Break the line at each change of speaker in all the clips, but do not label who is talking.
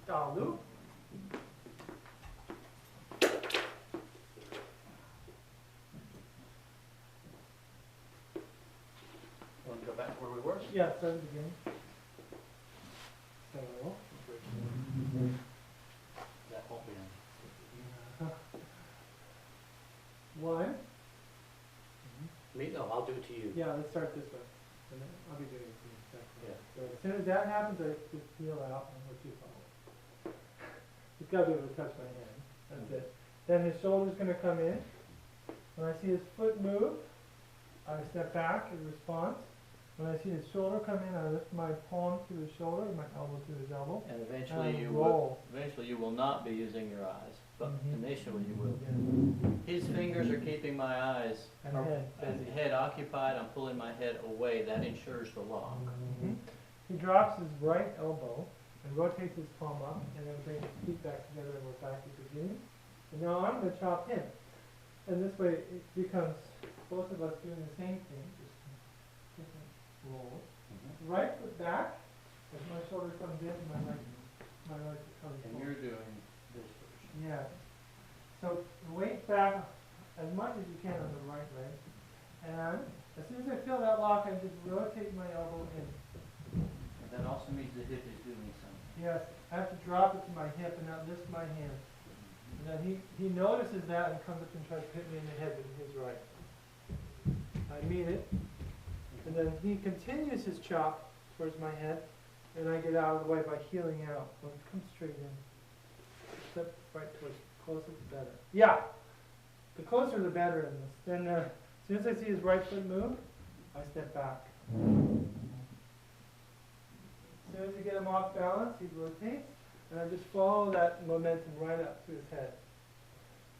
Dalu.
Want to go back where we were?
Yeah, start at the beginning. So,
That won't be in.
one.
Me? No, I'll do it to you.
Yeah, let's start this way. And then I'll be doing it in a second.
Yeah.
So as soon as that happens, I just feel out and let you follow. He's got to be able to touch my hand. That's it. Then his shoulder's going to come in. When I see his foot move, I step back in response. When I see his shoulder come in, I lift my palm to his shoulder, my elbow to his elbow.
And
And
eventually
roll.
you will not be using your eyes, but
Mhm.
initially you will.
Yeah.
His fingers are keeping my eyes
And
or-
head.
and head occupied. I'm pulling my head away. That ensures the lock.
Mhm. He drops his right elbow and rotates his palm up, and then brings his feet back together, and we're back at the beginning. And now I'm going to chop him. And this way it becomes both of us doing the same thing, just different rolls. Right foot back, as my shoulder comes in, and my right foot comes
And
forward.
you're doing this version.
Yeah. So weight back as much as you can on the right leg. And as soon as I feel that lock, I just rotate my elbow in.
And that also means the hip is doing something.
Yes, I have to drop it to my hip and not lift my hand. And then he notices that and comes up and tries to hit me in the head with his right. I mean it. And then he continues his chop towards my head, and I get out of the way by heeling out. So it comes straight in. Step right towards, closer the better. Yeah! The closer the better in this. Then as soon as I see his right foot move, I step back. As soon as you get him off balance, he rotates, and I just follow that momentum right up to his head.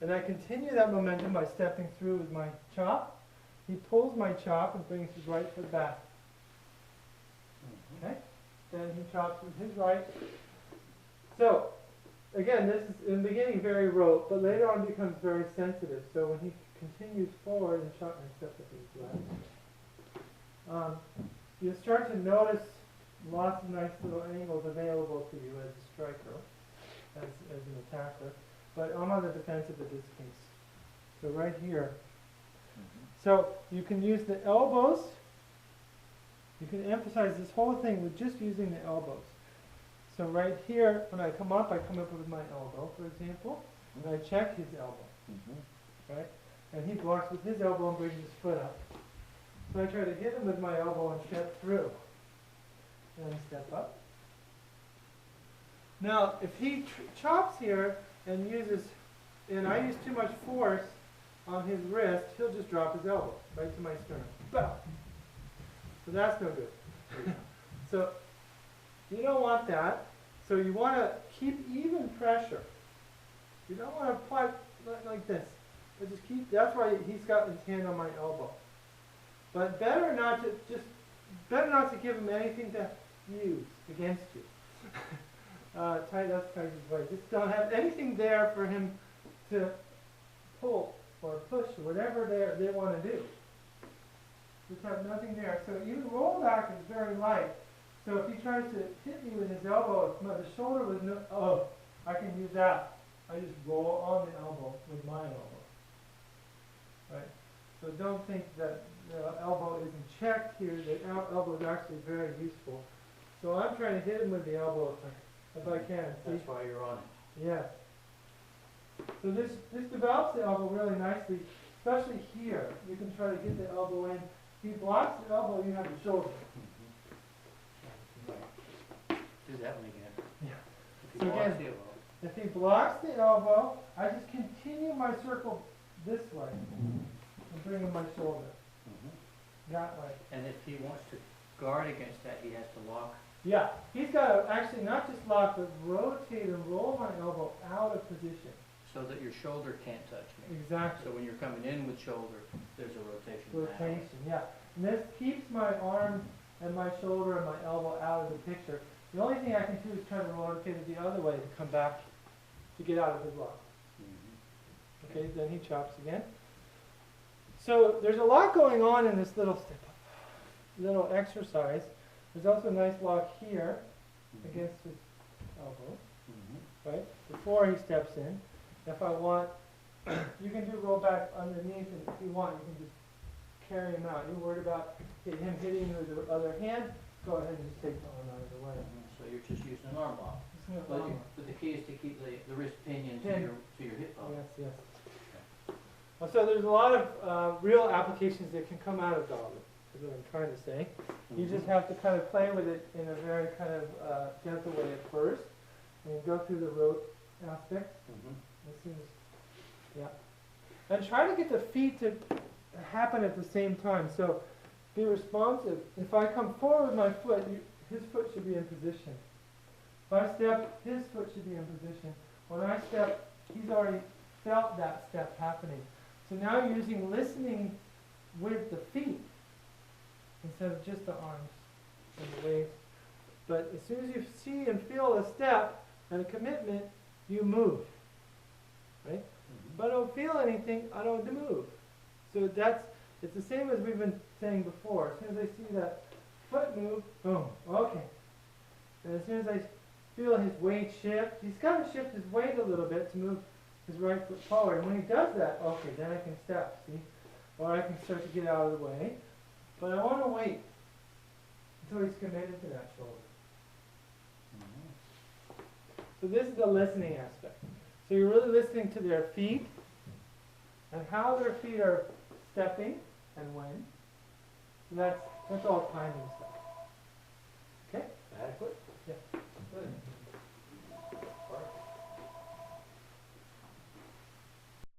And I continue that momentum by stepping through with my chop. He pulls my chop and brings his right foot back. Okay? Then he chops with his right. So, again, this is in the beginning very rote, but later on becomes very sensitive. So when he continues forward and chops, except with his left, you'll start to notice lots of nice little angles available to you as a striker, as an attacker. But I'm on the defensive in this case. So right here. So you can use the elbows. You can emphasize this whole thing with just using the elbows. So right here, when I come up with my elbow, for example, and I check his elbow, right? And he blocks with his elbow and brings his foot up. So I try to hit him with my elbow and step through. And step up. Now, if he chops here and I use too much force on his wrist, he'll just drop his elbow right to my sternum. Bow. So that's no good. So you don't want that. So you want to keep even pressure. You don't want to apply like this. But just keep. That's why he's got his hand on my elbow. But better not to give him anything to use against you. That's Ty's advice. Just don't have anything there for him to pull or push or whatever they want to do. Just have nothing there. So even roll back is very light. So if he tries to hit me with his elbow, if the shoulder was I can use that. I just roll on the elbow with my elbow. Right? So don't think that the elbow isn't checked here. The elbow is actually very useful. So I'm trying to hit him with the elbow if I can.
That's why you're on it.
Yes. So this develops the elbow really nicely, especially here. You can try to get the elbow in. If he blocks the elbow, you have the shoulder.
Do that one again.
Yeah.
If
So
you watch
again,
the elbow.
if he blocks the elbow, I just continue my circle this way and bring in my shoulder that way.
And if he wants to guard against that, he has to lock.
Yeah, he's got to actually not just lock, but rotate and roll my elbow out of position.
So that your shoulder can't touch me.
Exactly.
So when you're coming in with shoulder, there's a rotation.
Rotation, yeah. And this keeps my arm and my shoulder and my elbow out of the picture. The only thing I can do is try to rotate it the other way to come back to get out of his lock. Okay, then he chops again. So there's a lot going on in this little exercise. There's also a nice lock here against his elbow. right, before he steps in. If I want, you can do roll back underneath, and if you want, you can just carry him out. You're worried about him hitting you with the other hand, go ahead and just take the arm out of the way.
So you're just using an arm lock.
Just gonna
But,
arm
but the key is to keep the wrist pinion to
Pin.
your hip bone.
Yes, yes. So there's a lot of real applications that can come out of dogwood, is what I'm trying to say. You just have to kind of play with it in a very kind of gentle way at first, and go through the rote aspect. As soon as, yeah. And try to get the feet to happen at the same time. So be responsive. If I come forward with my foot, his foot should be in position. If I step, his foot should be in position. When I step, he's already felt that step happening. So now you're using listening with the feet instead of just the arms and the waist. But as soon as you see and feel a step and a commitment, you move. Right? If I don't feel anything, I don't move. So it's the same as we've been saying before. As soon as I see that foot move, boom, okay. And as soon as I feel his weight shift, he's got to shift his weight a little bit to move his right foot forward. And when he does that, okay, then I can step, see? Or I can start to get out of the way. But I want to wait until he's committed to that shoulder. So this is the listening aspect. So you're really listening to their feet and how their feet are stepping and when. And that's all timing stuff. Okay?
Adequate?
Yeah. Good.